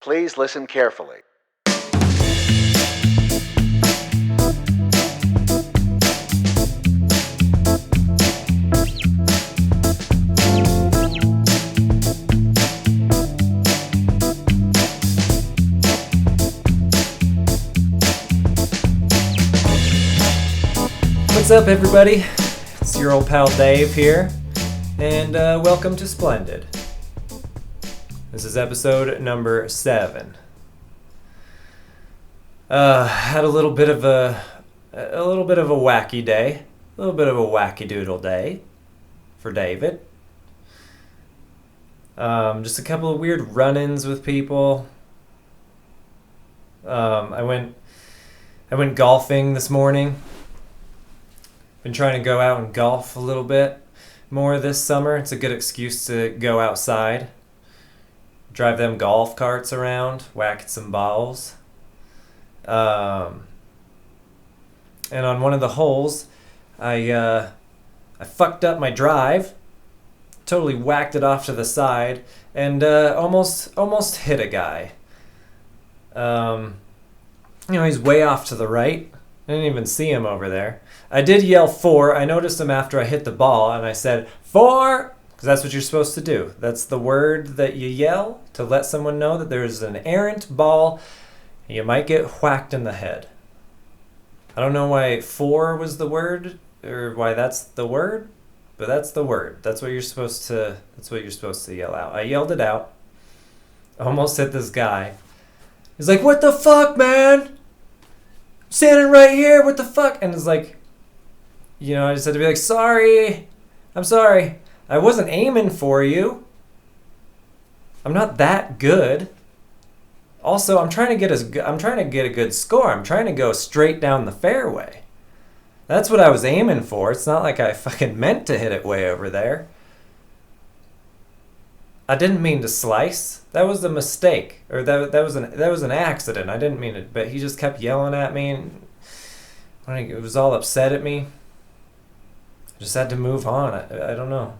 Please listen carefully. What's up, everybody? It's your old pal Dave here, and welcome to Splendid. This is episode number 7. Had a little bit of a wacky day, a little bit of a wacky doodle day for David. Just a couple of weird run-ins with people. I went golfing this morning. Been trying to go out and golf a little bit more this summer. It's a good excuse to go outside, drive them golf carts around, whack some balls. And on one of the holes, I fucked up my drive, totally whacked it off to the side, and almost hit a guy. He's way off to the right. I didn't even see him over there. I did yell 4. I noticed him after I hit the ball, and I said, 4! Because that's what you're supposed to do. That's the word that you yell to let someone know that there's an errant ball. You might get whacked in the head. I don't know why 4 was the word, or why that's the word, but that's the word. That's what you're supposed to yell out. I yelled it out. Almost hit this guy. He's like, "What the fuck, man? Standing right here, what the fuck?" And it's like, I just had to be like, "Sorry, I'm sorry. I wasn't aiming for you. I'm not that good. Also, I'm trying to get a good score. I'm trying to go straight down the fairway. That's what I was aiming for. It's not like I fucking meant to hit it way over there. I didn't mean to slice. That was a mistake, or that was an accident. I didn't mean it." But he just kept yelling at me, and it was all upset at me. I just had to move on. I don't know.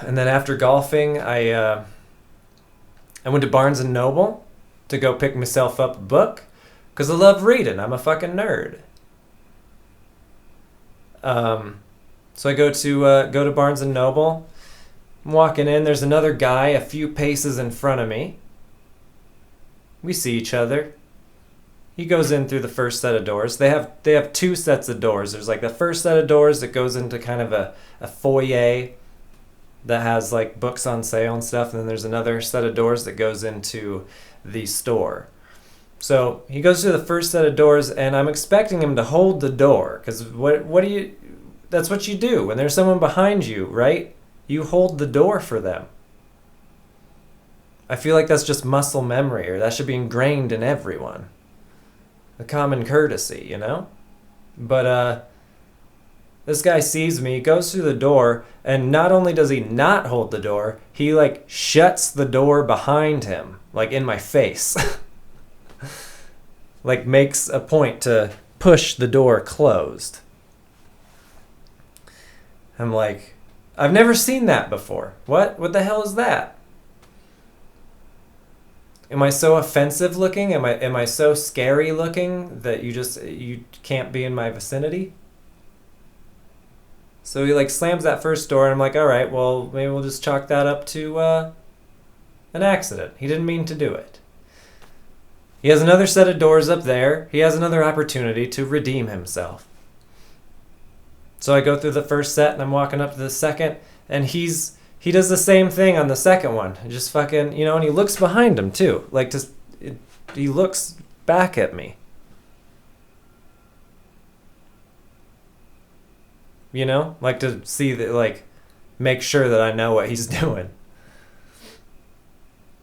And then after golfing, I went to Barnes & Noble to go pick myself up a book, because I love reading. I'm a fucking nerd. So I go to Barnes & Noble. I'm walking in. There's another guy a few paces in front of me. We see each other. He goes in through the first set of doors. They have 2 sets of doors. There's like the first set of doors that goes into kind of a foyer that has like books on sale and stuff. And then there's another set of doors that goes into the store. So he goes through the first set of doors, and I'm expecting him to hold the door, because that's what you do when there's someone behind you, right? You hold the door for them. I feel like that's just muscle memory, or that should be ingrained in everyone. A common courtesy, But this guy sees me, goes through the door, and not only does he not hold the door, he shuts the door behind him, in my face. Makes a point to push the door closed. I'm like, I've never seen that before. What the hell is that? Am I so offensive looking? Am I so scary looking that you can't be in my vicinity? So he slams that first door, and I'm like, all right, well, maybe we'll just chalk that up to an accident. He didn't mean to do it. He has another set of doors up there. He has another opportunity to redeem himself. So I go through the first set, and I'm walking up to the second, and he does the same thing on the second one. Just fucking, and he looks behind him too. He looks back at me. To see that, make sure that I know what he's doing.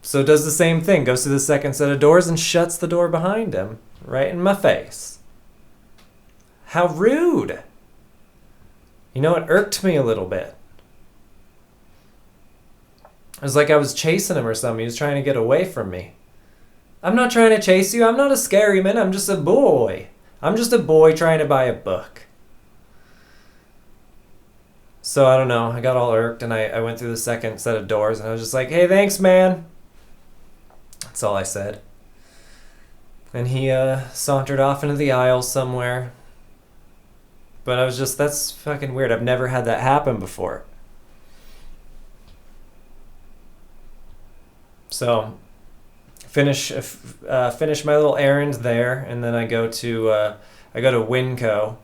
So does the same thing, goes to the second set of doors and shuts the door behind him, right in my face. How rude. It irked me a little bit. It was like I was chasing him or something. He was trying to get away from me. I'm not trying to chase you. I'm not a scary man. I'm just a boy. I'm just a boy trying to buy a book. So I don't know. I got all irked and I went through the second set of doors and I was just like, hey, thanks, man. That's all I said. And he sauntered off into the aisle somewhere. But I was just, that's fucking weird. I've never had that happen before. So finish my little errand there, and then I go to Winco.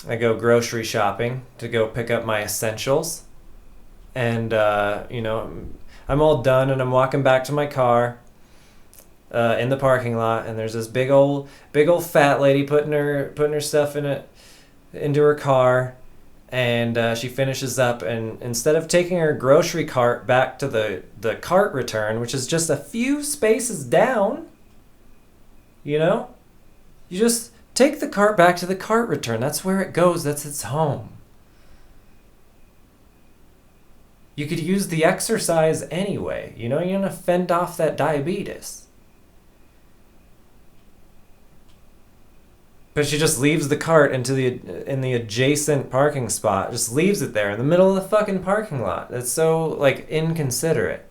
I go grocery shopping to go pick up my essentials, and I'm all done, and I'm walking back to my car in the parking lot, and there's this big old fat lady putting her stuff into her car. And she finishes up, and instead of taking her grocery cart back to the cart return, which is just a few spaces down, you just take the cart back to the cart return. That's where it goes. That's its home. You could use the exercise anyway. You're going to fend off that diabetes. But she just leaves the cart in the adjacent parking spot. Just leaves it there in the middle of the fucking parking lot. That's so, inconsiderate.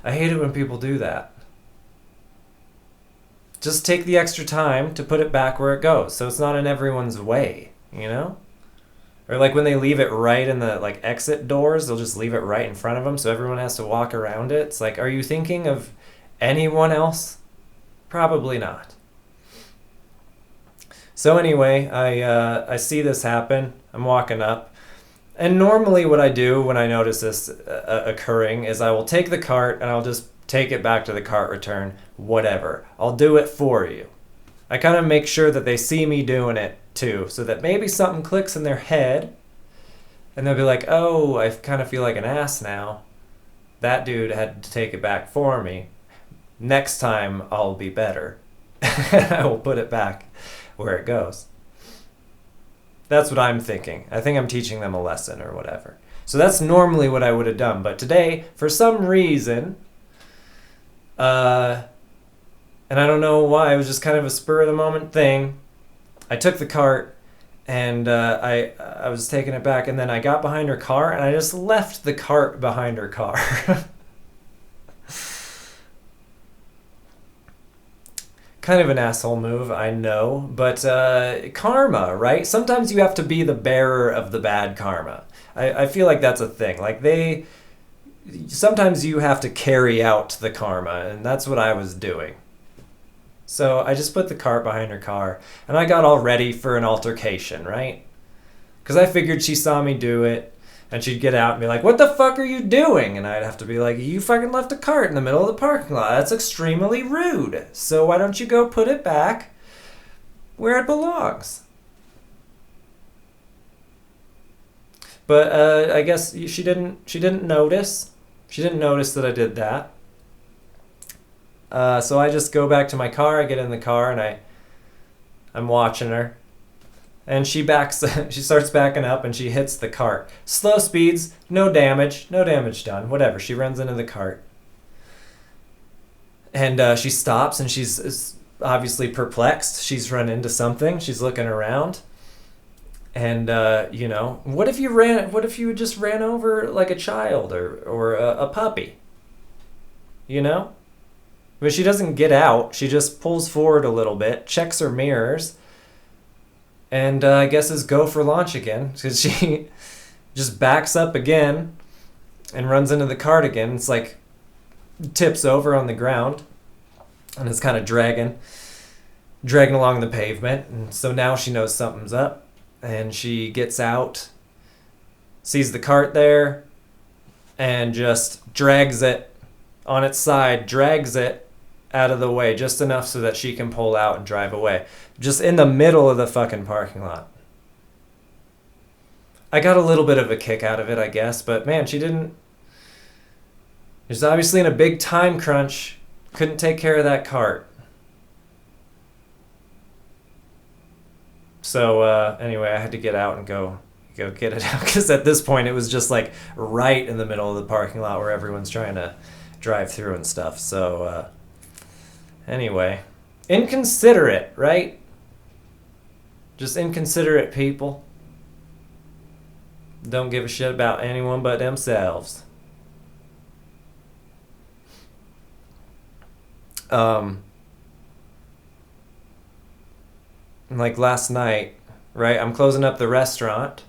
I hate it when people do that. Just take the extra time to put it back where it goes, so it's not in everyone's way, Or when they leave it right in the, exit doors, they'll just leave it right in front of them, so everyone has to walk around it. It's like, are you thinking of anyone else? Probably not. So anyway, I see this happen. I'm walking up. And normally what I do when I notice this occurring is I will take the cart and I'll just take it back to the cart return, whatever. I'll do it for you. I kind of make sure that they see me doing it too, so that maybe something clicks in their head and they'll be like, oh, I kind of feel like an ass now. That dude had to take it back for me. Next time I'll be better. I will put it back where it goes. That's what I'm thinking. I think I'm teaching them a lesson or whatever. So that's normally what I would have done. But today, for some reason, and I don't know why, it was just kind of a spur of the moment thing. I took the cart and I was taking it back, and then I got behind her car and I just left the cart behind her car. Kind of an asshole move, I know, but karma, right? Sometimes you have to be the bearer of the bad karma. I feel like that's a thing. Sometimes you have to carry out the karma, and that's what I was doing. So I just put the cart behind her car, and I got all ready for an altercation, right? Because I figured she saw me do it, and she'd get out and be like, what the fuck are you doing? And I'd have to be like, you fucking left a cart in the middle of the parking lot. That's extremely rude. So why don't you go put it back where it belongs? But I guess she didn't notice. She didn't notice that I did that. So I just go back to my car. I get in the car and I'm watching her. And she starts backing up and she hits the cart. Slow speeds, no damage done, whatever. She runs into the cart. And she stops and she's obviously perplexed. She's run into something. She's looking around. And, what if you just ran over like a child or a puppy? But she doesn't get out. She just pulls forward a little bit, checks her mirrors, and I guess is go for launch again, because she just backs up again and runs into the cart again. It's like tips over on the ground, and it's kind of dragging along the pavement. And so now she knows something's up, and she gets out, sees the cart there, and just drags it on its side, drags it out of the way just enough so that she can pull out and drive away. Just in the middle of the fucking parking lot. I got a little bit of a kick out of it, I guess, but man, she was obviously in a big time crunch. Couldn't take care of that cart. So anyway, I had to get out and go get it out, because at this point it was just like right in the middle of the parking lot where everyone's trying to drive through and stuff. So anyway, inconsiderate, right? Just inconsiderate people. Don't give a shit about anyone but themselves. Like last night, right? I'm closing up the restaurant.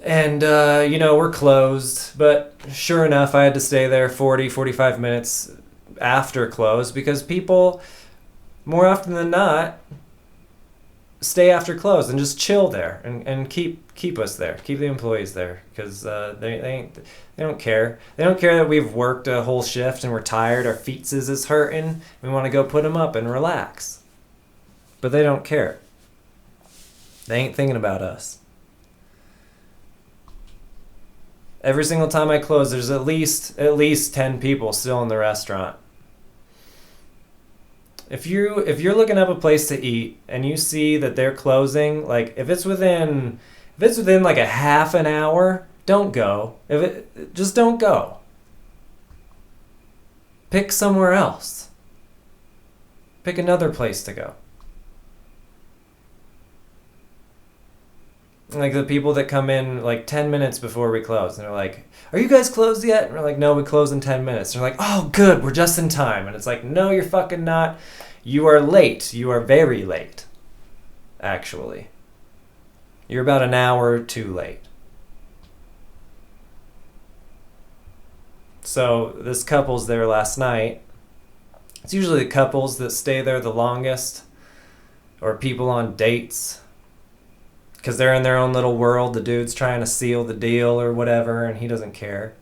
And, we're closed. But sure enough, I had to stay there 45 minutes after close because people, more often than not, stay after close and just chill there and keep us there, keep the employees there, because they don't care. They don't care that we've worked a whole shift and we're tired, our feet is hurting, we want to go put them up and relax. But they don't care. They ain't thinking about us. Every single time I close, there's at least 10 people still in the restaurant. If you're looking up a place to eat and you see that they're closing, like if it's within like a half an hour, don't go. Just don't go. Pick somewhere else. Pick another place to go. Like the people that come in like 10 minutes before we close and they're like, "Are you guys closed yet?" And we're like, "No, we close in 10 minutes." And they're like, "Oh, good, we're just in time." And it's like, "No, you're fucking not. You are late. You are very late, actually. You're about an hour too late." So this couple's there last night. It's usually the couples that stay there the longest, or people on dates, because they're in their own little world. The dude's trying to seal the deal or whatever, and he doesn't care.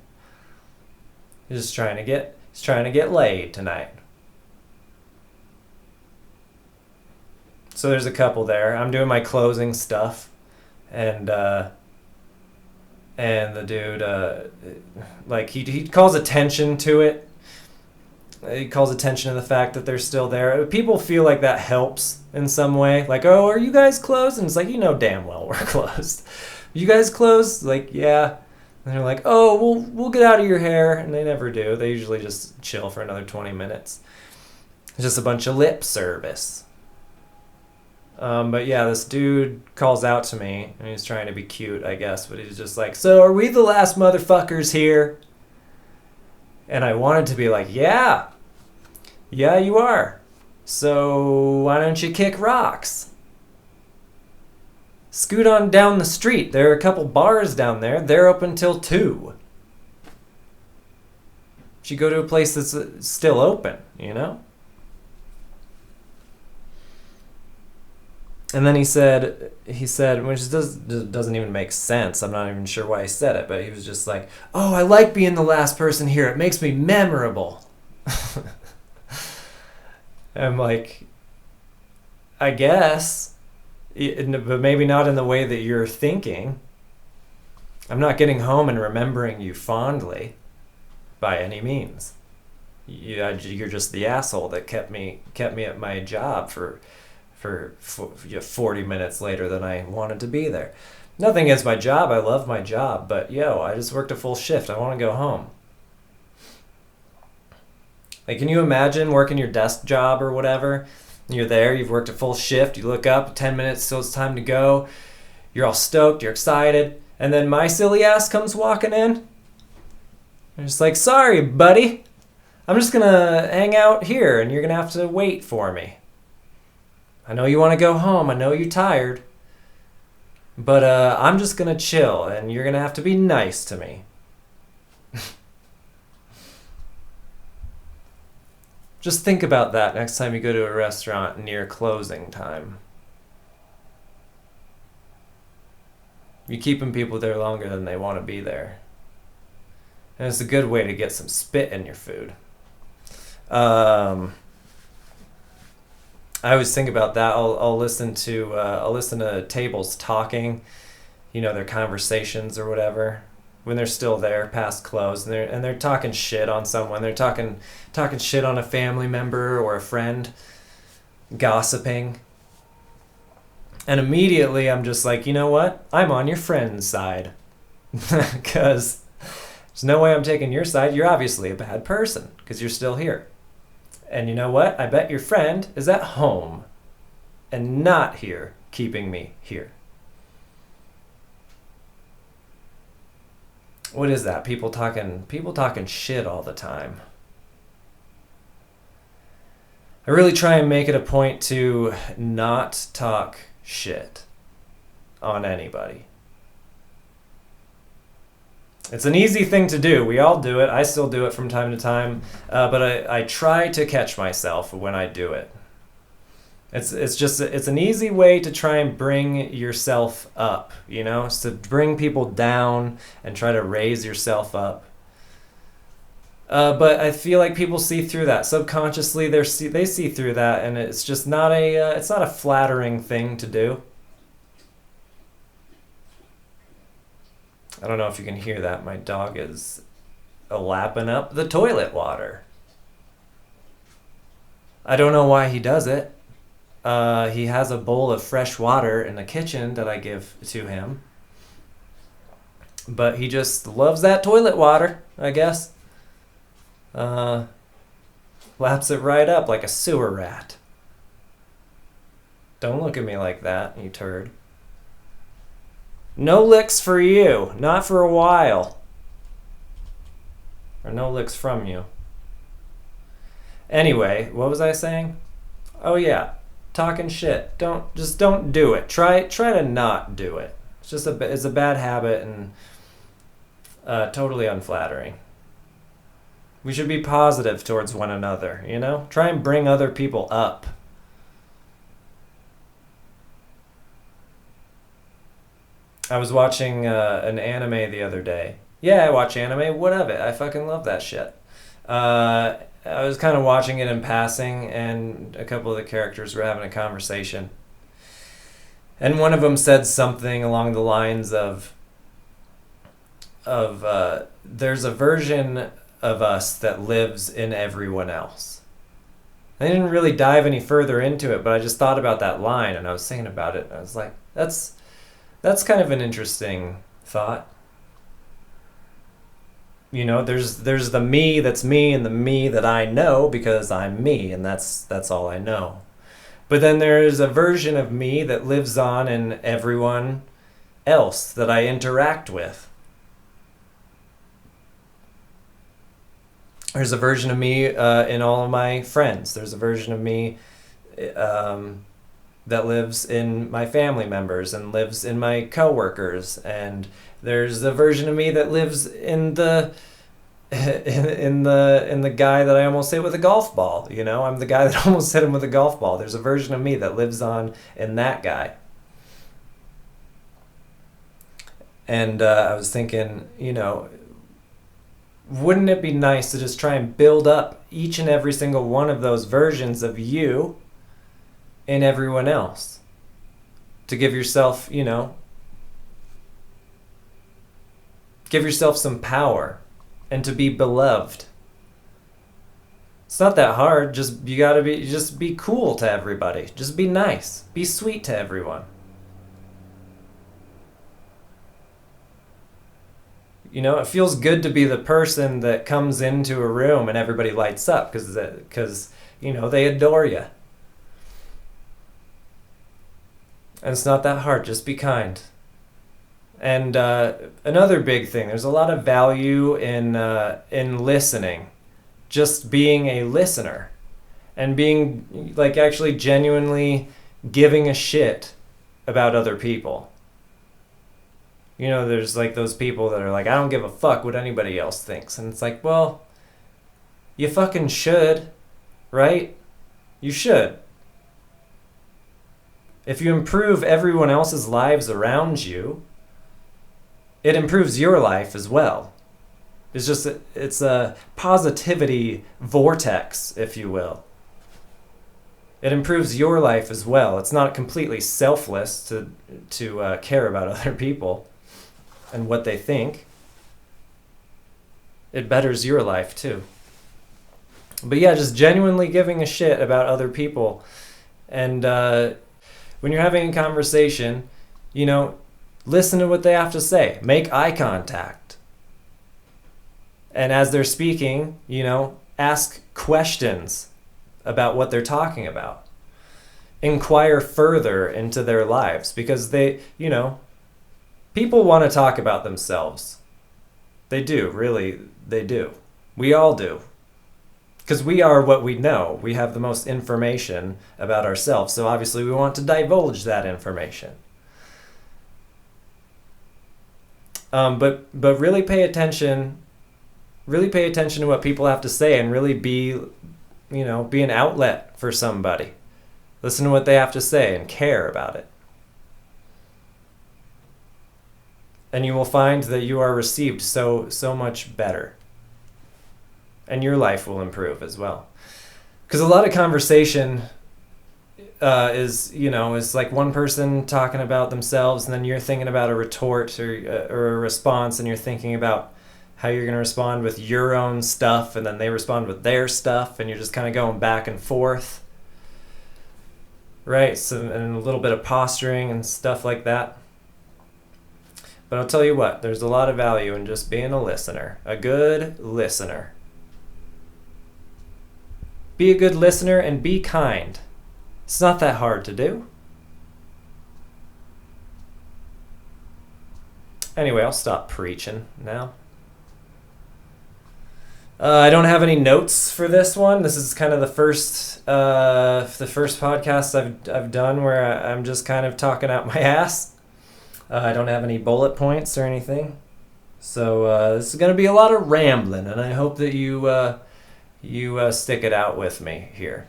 He's just trying to get laid tonight. So there's a couple there. I'm doing my closing stuff, and the dude, like he calls attention to it. He calls attention to the fact that they're still there. People feel like that helps in some way. Like, "Oh, are you guys closed?" And it's like, damn well we're closed. "You guys closed?" Like, "Yeah." And they're like, "Oh, we'll get out of your hair." And they never do. They usually just chill for another 20 minutes. It's just a bunch of lip service. But yeah, this dude calls out to me, and he's trying to be cute, I guess. But he's just like, "So are we the last motherfuckers here?" And I wanted to be like, yeah, you are. So why don't you kick rocks? Scoot on down the street. There are a couple bars down there. They're open till 2. You go to a place that's still open, And then he said, which doesn't even make sense. I'm not even sure why he said it, but he was just like, "Oh, I like being the last person here. It makes me memorable." I'm like, I guess, but maybe not in the way that you're thinking. I'm not getting home and remembering you fondly, by any means. You're just the asshole that kept me at my job for 40 minutes later than I wanted to be there. Nothing against my job. I love my job. But, I just worked a full shift. I want to go home. Like, can you imagine working your desk job or whatever? You're there. You've worked a full shift. You look up, 10 minutes, so it's time to go. You're all stoked. You're excited. And then my silly ass comes walking in. I'm just like, "Sorry, buddy. I'm just going to hang out here, and you're going to have to wait for me. I know you want to go home. I know you're tired. But I'm just going to chill, and you're going to have to be nice to me." Just think about that next time you go to a restaurant near closing time. You're keeping people there longer than they want to be there. And it's a good way to get some spit in your food. I always think about that. I'll listen to tables talking, their conversations or whatever, when they're still there past close, and they're talking shit on someone. They're talking shit on a family member or a friend, gossiping. And immediately I'm just like, you know what? I'm on your friend's side. Because there's no way I'm taking your side. You're obviously a bad person because you're still here. And you know what? I bet your friend is at home and not here, keeping me here. what is that? People talking shit all the time. I really try and make it a point to not talk shit on anybody. It's an easy thing to do. We all do it. I still do it from time to time, but I try to catch myself when I do it. It's an easy way to try and bring yourself up, you know? It's to bring people down and try to raise yourself up. But I feel like people see through that subconsciously. They see through that, and it's just not it's not a flattering thing to do. I don't know if you can hear that. My dog is lapping up the toilet water. I don't know why he does it. He has a bowl of fresh water in the kitchen that I give to him. But he just loves that toilet water, I guess. Laps it right up like a sewer rat. Don't look at me like that, you turd. No licks for you. Not for a while. Or no licks from you. Anyway, what was I saying? Oh yeah, talking shit. Don't do it. Try to not do it. It's a bad habit and totally unflattering. We should be positive towards one another, you know? Try and bring other people up. I was watching an anime the other day. Yeah, I watch anime. What of it? I fucking love that shit. I was kind of watching it in passing, and a couple of the characters were having a conversation. And one of them said something along the lines of there's a version of us that lives in everyone else. I didn't really dive any further into it, but I just thought about that line, and I was thinking about it, and I was like, that's kind of an interesting thought. You know, there's the me that's me and the me that I know because I'm me, and that's all I know. But then there's a version of me that lives on in everyone else that I interact with. There's a version of me in all of my friends. There's a version of me that lives in my family members and lives in my coworkers, and there's a version of me that lives in the in the guy that I almost hit with a golf ball. You know, I'm the guy that almost hit him with a golf ball. There's a version of me that lives on in that guy. And I was thinking, you know, wouldn't it be nice to just try and build up each and every single one of those versions of you in everyone else? To give yourself, you know, give yourself some power and to be beloved. It's not that hard. Just be cool to everybody. Just be nice. Be sweet to everyone. You know, it feels good to be the person that comes into a room and everybody lights up because you know, they adore you. And it's not that hard. Just be kind. And another big thing, there's a lot of value in listening. Just being a listener. And being, like, actually genuinely giving a shit about other people. You know, there's, like, those people that are like, I don't give a fuck what anybody else thinks. And it's like, well, you fucking should, right? You should. If you improve everyone else's lives around you, it improves your life as well. It's a positivity vortex, if you will. It improves your life as well. It's not completely selfless to care about other people and what they think. It betters your life too. But yeah, just genuinely giving a shit about other people. And when you're having a conversation, you know, listen to what they have to say. Make eye contact. And as they're speaking, you know, ask questions about what they're talking about. Inquire further into their lives because they, you know, people want to talk about themselves. They do, really, they do. We all do. Because we are what we know. We have the most information about ourselves, so obviously we want to divulge that information. But really pay attention. Really pay attention to what people have to say, and really be an outlet for somebody. Listen to what they have to say and care about it. And you will find that you are received so much better. And your life will improve as well. Because a lot of conversation is like one person talking about themselves, and then you're thinking about a retort or a response, and you're thinking about how you're going to respond with your own stuff, and then they respond with their stuff, and you're just kind of going back and forth. Right? So, and a little bit of posturing and stuff like that. But I'll tell you what, there's a lot of value in just being a listener. A good listener. Be a good listener and be kind. It's not that hard to do. Anyway, I'll stop preaching now. I don't have any notes for this one. This is kind of the first podcast I've done where I'm just kind of talking out my ass. I don't have any bullet points or anything. So this is going to be a lot of rambling, and I hope that you stick it out with me here.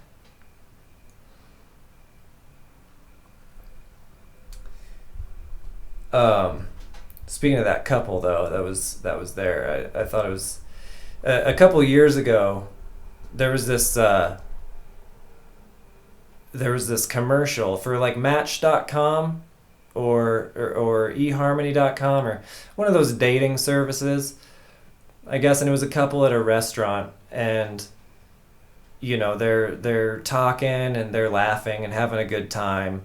Speaking of that couple, though, that was there. I thought it was a couple years ago. There was this commercial for like Match.com or eHarmony.com or one of those dating services, I guess, and it was a couple at a restaurant, and they're talking and they're laughing and having a good time,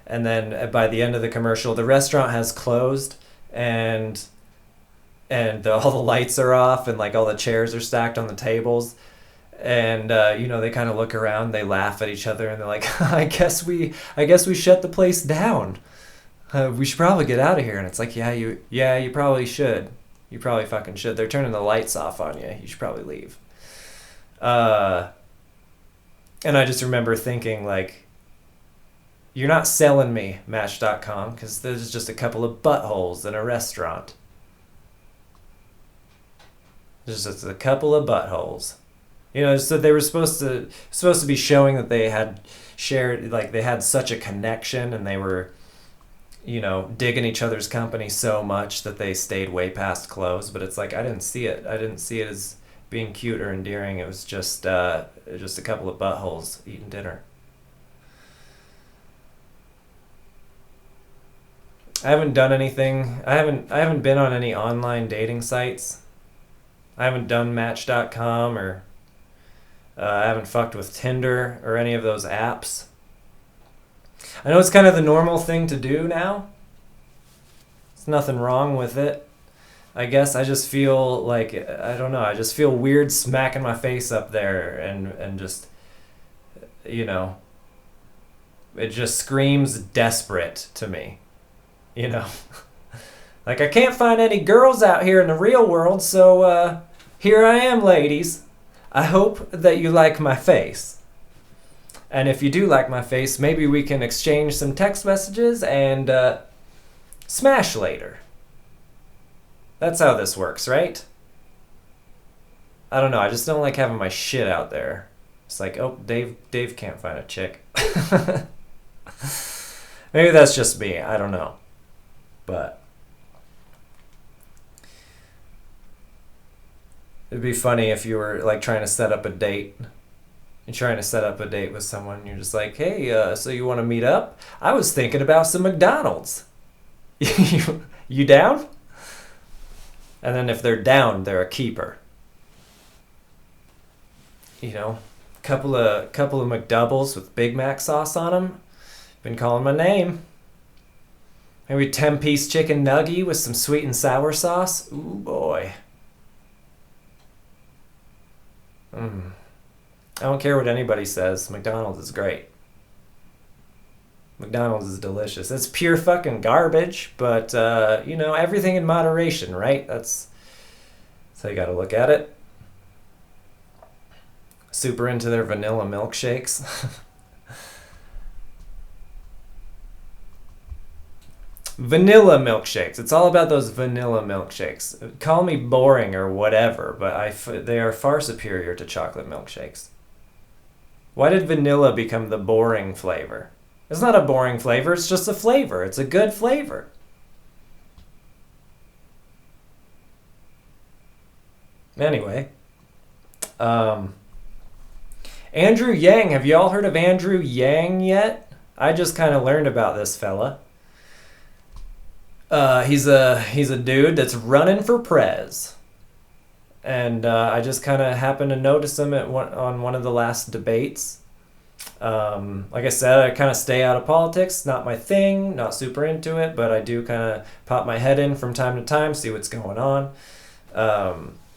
and then by the end of the commercial, the restaurant has closed, and all the lights are off, and like all the chairs are stacked on the tables, and they kind of look around, they laugh at each other, and they're like, I guess we shut the place down. We should probably get out of here. And it's like, you probably should. You probably fucking should. They're turning the lights off on you. You should probably leave. And I just remember thinking, like, you're not selling me Match.com, because there's just a couple of buttholes in a restaurant. There's just a couple of buttholes. So they were supposed to be showing that they had shared, like they had such a connection, and they were, digging each other's company so much that they stayed way past close. But it's like, I didn't see it. I didn't see it as being cute or endearing. It was just a couple of buttholes eating dinner. I haven't done anything. I haven't been on any online dating sites. I haven't done Match.com, or I haven't fucked with Tinder or any of those apps. I know it's kind of the normal thing to do now. There's nothing wrong with it. I guess I just feel like, I don't know, I just feel weird smacking my face up there and just, it just screams desperate to me. Like, I can't find any girls out here in the real world, so here I am, ladies. I hope that you like my face. And if you do like my face, maybe we can exchange some text messages and smash later. That's how this works, right? I don't know. I just don't like having my shit out there. It's like, oh, Dave can't find a chick. Maybe that's just me. I don't know. But it'd be funny if you were like trying to set up a date. You're trying to set up a date with someone, and you're just like, hey, so you want to meet up? I was thinking about some McDonald's. You down? And then if they're down, they're a keeper. Couple of McDoubles with Big Mac sauce on them. Been calling my name. Maybe 10-piece chicken nugget with some sweet and sour sauce. Ooh, boy. I don't care what anybody says. McDonald's is great. McDonald's is delicious. It's pure fucking garbage, but, everything in moderation, right? That's So you got to look at it. Super into their vanilla milkshakes. Vanilla milkshakes. It's all about those vanilla milkshakes. Call me boring or whatever, but they are far superior to chocolate milkshakes. Why did vanilla become the boring flavor? It's not a boring flavor, it's just a flavor. It's a good flavor. Anyway, Andrew Yang. Have you all heard of Andrew Yang yet? I just kind of learned about this fella. He's a dude that's running for prez. And I just kind of happened to notice him on one of the last debates. Like I said, I kind of stay out of politics. Not my thing, not super into it, but I do kind of pop my head in from time to time, see what's going on.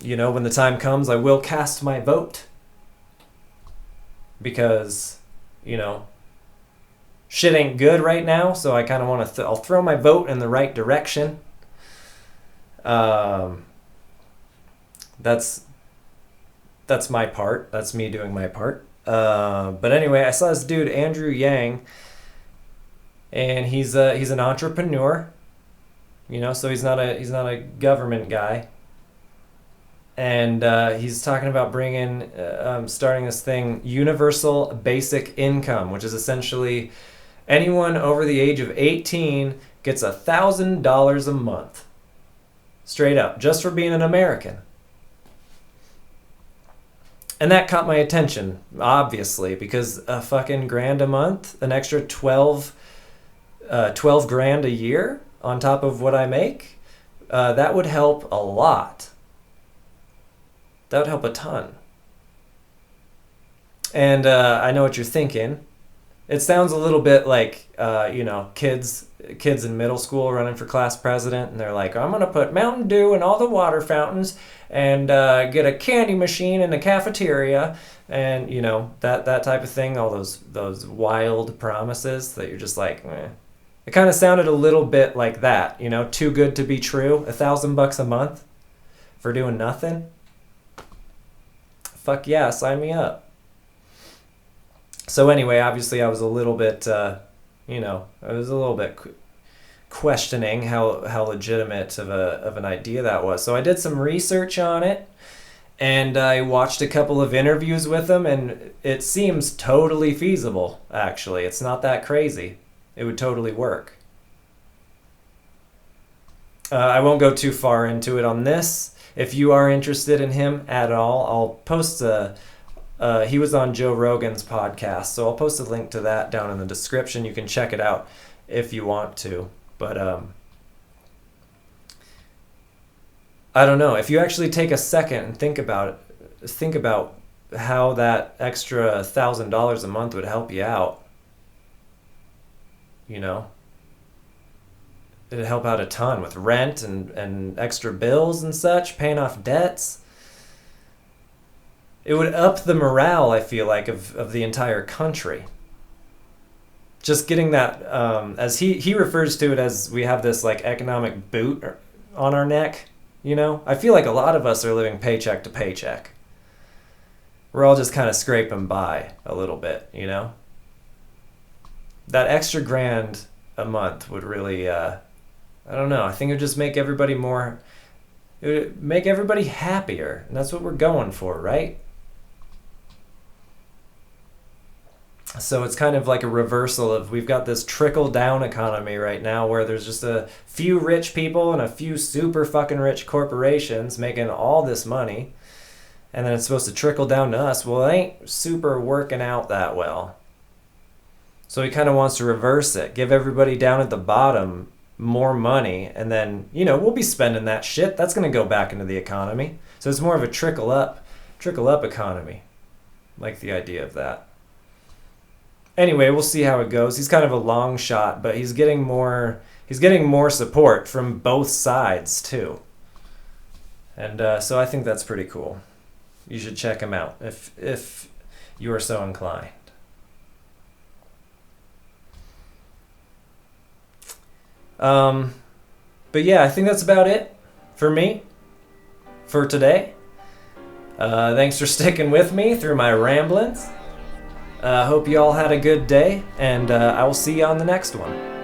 When the time comes, I will cast my vote. Because, shit ain't good right now, so I kind of want to I'll throw my vote in the right direction. That's my part. That's me doing my part. But anyway, I saw this dude Andrew Yang, and he's an entrepreneur. So he's not a government guy. And he's talking about starting this thing, universal basic income, which is essentially anyone over the age of 18 gets $1,000 a month. Straight up, just for being an American. And that caught my attention, obviously, because a fucking grand a month, an extra 12 grand a year on top of what I make, that would help a lot. That would help a ton. And I know what you're thinking. It sounds a little bit like, kids in middle school running for class president, and they're like, I'm going to put Mountain Dew in all the water fountains and get a candy machine in the cafeteria, and, that type of thing, all those wild promises that you're just like, meh. It kind of sounded a little bit like that, too good to be true, $1,000 a month for doing nothing. Fuck yeah, sign me up. So anyway, obviously I was a little bit, questioning how legitimate of an idea that was. So I did some research on it, and I watched a couple of interviews with him, and it seems totally feasible, actually. It's not that crazy. It would totally work. I won't go too far into it on this. If you are interested in him at all, I'll post he was on Joe Rogan's podcast, so I'll post a link to that down in the description. You can check it out if you want to. But I don't know. If you actually take a second and think about how that extra $1,000 a month would help you out, it'd help out a ton with rent and extra bills and such, paying off debts. It would up the morale, I feel like, of the entire country. Just getting that, as he refers to it as, we have this like economic boot on our neck, I feel like a lot of us are living paycheck to paycheck. We're all just kind of scraping by a little bit, That extra grand a month would really, I don't know, I think it would just make everybody it would make everybody happier, and that's what we're going for, right? So it's kind of like a reversal of, we've got this trickle-down economy right now where there's just a few rich people and a few super fucking rich corporations making all this money, and then it's supposed to trickle down to us. Well, it ain't super working out that well. So he kind of wants to reverse it, give everybody down at the bottom more money, and then, we'll be spending that shit. That's going to go back into the economy. So it's more of a trickle up economy. Like the idea of that. Anyway, we'll see how it goes. He's kind of a long shot, but he's getting more support from both sides too. And so I think that's pretty cool. You should check him out if you are so inclined. But yeah, I think that's about it for me. for today. Thanks for sticking with me through my ramblings. Hope you all had a good day, and I will see you on the next one.